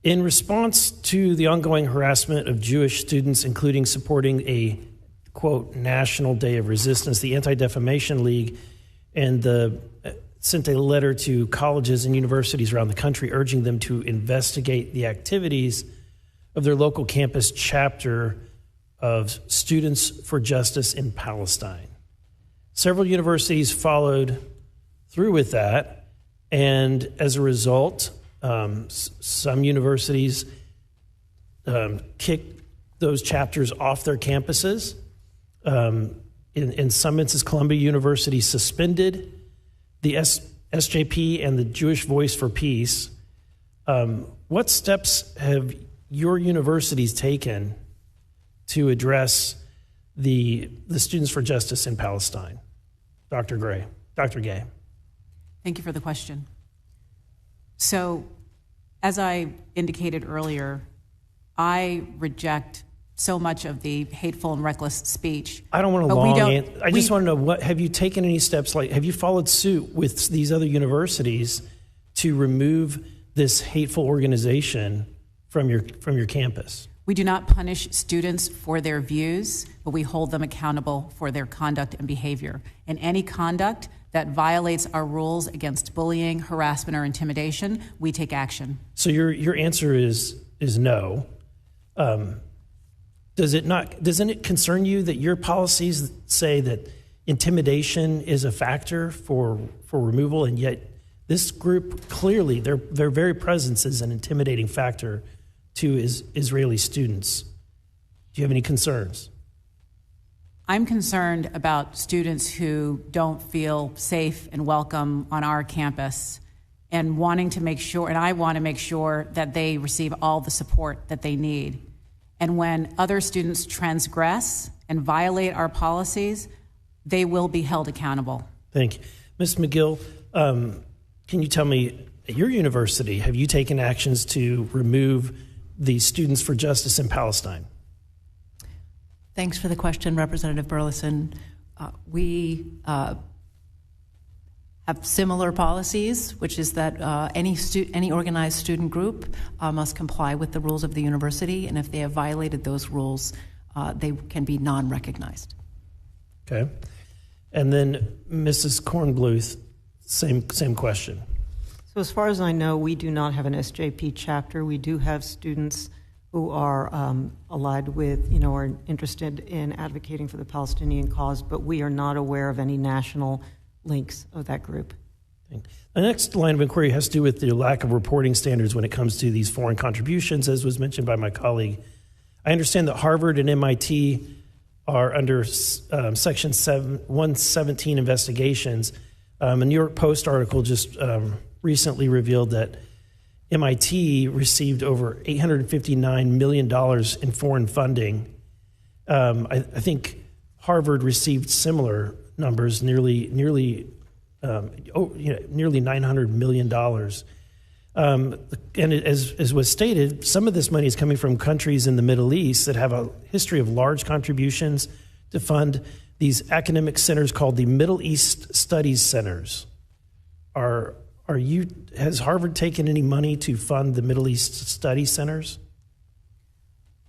In response to the ongoing harassment of Jewish students, including supporting a, quote, National Day of Resistance, the Anti-Defamation League sent a letter to colleges and universities around the country urging them to investigate the activities of their local campus chapter of Students for Justice in Palestine. Several universities followed through with that, and as a result, some universities kicked those chapters off their campuses. In some instances, Columbia University suspended the SJP and the Jewish Voice for Peace. What steps have your universities taken to address the Students for Justice in Palestine? Dr. Gay. Thank you for the question. So, as I indicated earlier, I reject so much of the hateful and reckless speech. I don't want to I just want to know, have you taken any steps, have you followed suit with these other universities to remove this hateful organization from your campus? We do not punish students for their views, but we hold them accountable for their conduct and behavior. And any conduct that violates our rules against bullying, harassment, or intimidation, we take action. So your answer is no. Doesn't it concern you that your policies say that intimidation is a factor for removal, and yet this group clearly their very presence is an intimidating factor to Israeli students? Do you have any concerns? I'm concerned about students who don't feel safe and welcome on our campus, and wanting to make sure, and I want to make sure that they receive all the support that they need. And when other students transgress and violate our policies, they will be held accountable. Thank you. Ms. McGill, can you tell me, at your university, have you taken actions to remove the Students for Justice in Palestine? Thanks for the question, Representative Burlison. We have similar policies, which is that any organized student group must comply with the rules of the university, and if they have violated those rules, they can be non-recognized. Okay. And then Mrs. Kornbluth, same question. So as far as I know, we do not have an SJP chapter. We do have students who are allied with, are interested in advocating for the Palestinian cause, but we are not aware of any national links of that group. The next line of inquiry has to do with the lack of reporting standards when it comes to these foreign contributions, as was mentioned by my colleague. I understand that Harvard and MIT are under Section 117 investigations. A New York Post article just recently revealed that MIT received over $859 million in foreign funding. I think Harvard received similar numbers, nearly $900 million. And as was stated, some of this money is coming from countries in the Middle East that have a history of large contributions to fund these academic centers called the Middle East Studies Centers. Has Harvard taken any money to fund the Middle East Study Centers?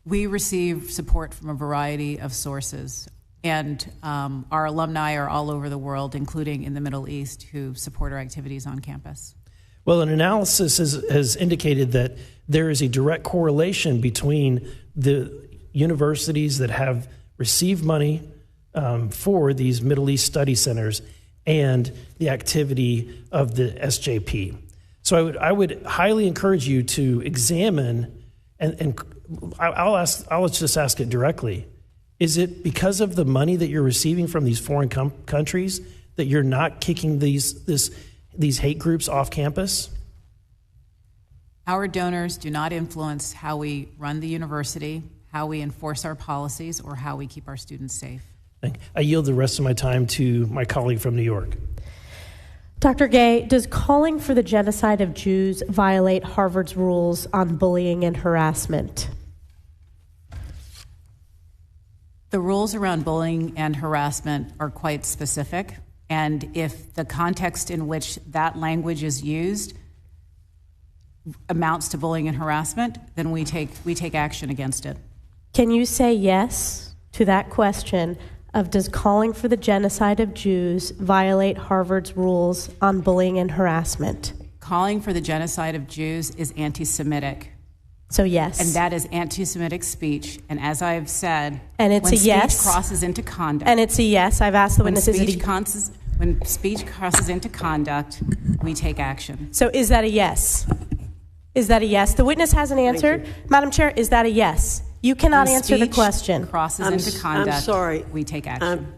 We receive support from a variety of sources, and our alumni are all over the world, including in the Middle East, who support our activities on campus. Well, an analysis has indicated that there is a direct correlation between the universities that have received money for these Middle East study centers and the activity of the SJP. So I would highly encourage you to examine, and I'll just ask it directly. Is it because of the money that you're receiving from these foreign countries that you're not kicking these hate groups off campus? Our donors do not influence how we run the university, how we enforce our policies, or how we keep our students safe. I yield the rest of my time to my colleague from New York. Dr. Gay, does calling for the genocide of Jews violate Harvard's rules on bullying and harassment? The rules around bullying and harassment are quite specific, and if the context in which that language is used amounts to bullying and harassment, then we take action against it. Can you say yes to that question of does calling for the genocide of Jews violate Harvard's rules on bullying and harassment? Calling for the genocide of Jews is anti-Semitic. So yes. And that is anti-Semitic speech. And as I've said, and it's a yes. When speech crosses into conduct. And it's a yes. I've asked the witnesses. When speech crosses into conduct, we take action. So is that a yes? Is that a yes? The witness hasn't answered. Madam Chair, is that a yes? You cannot answer the question. Crosses into conduct. I'm sorry. We take action.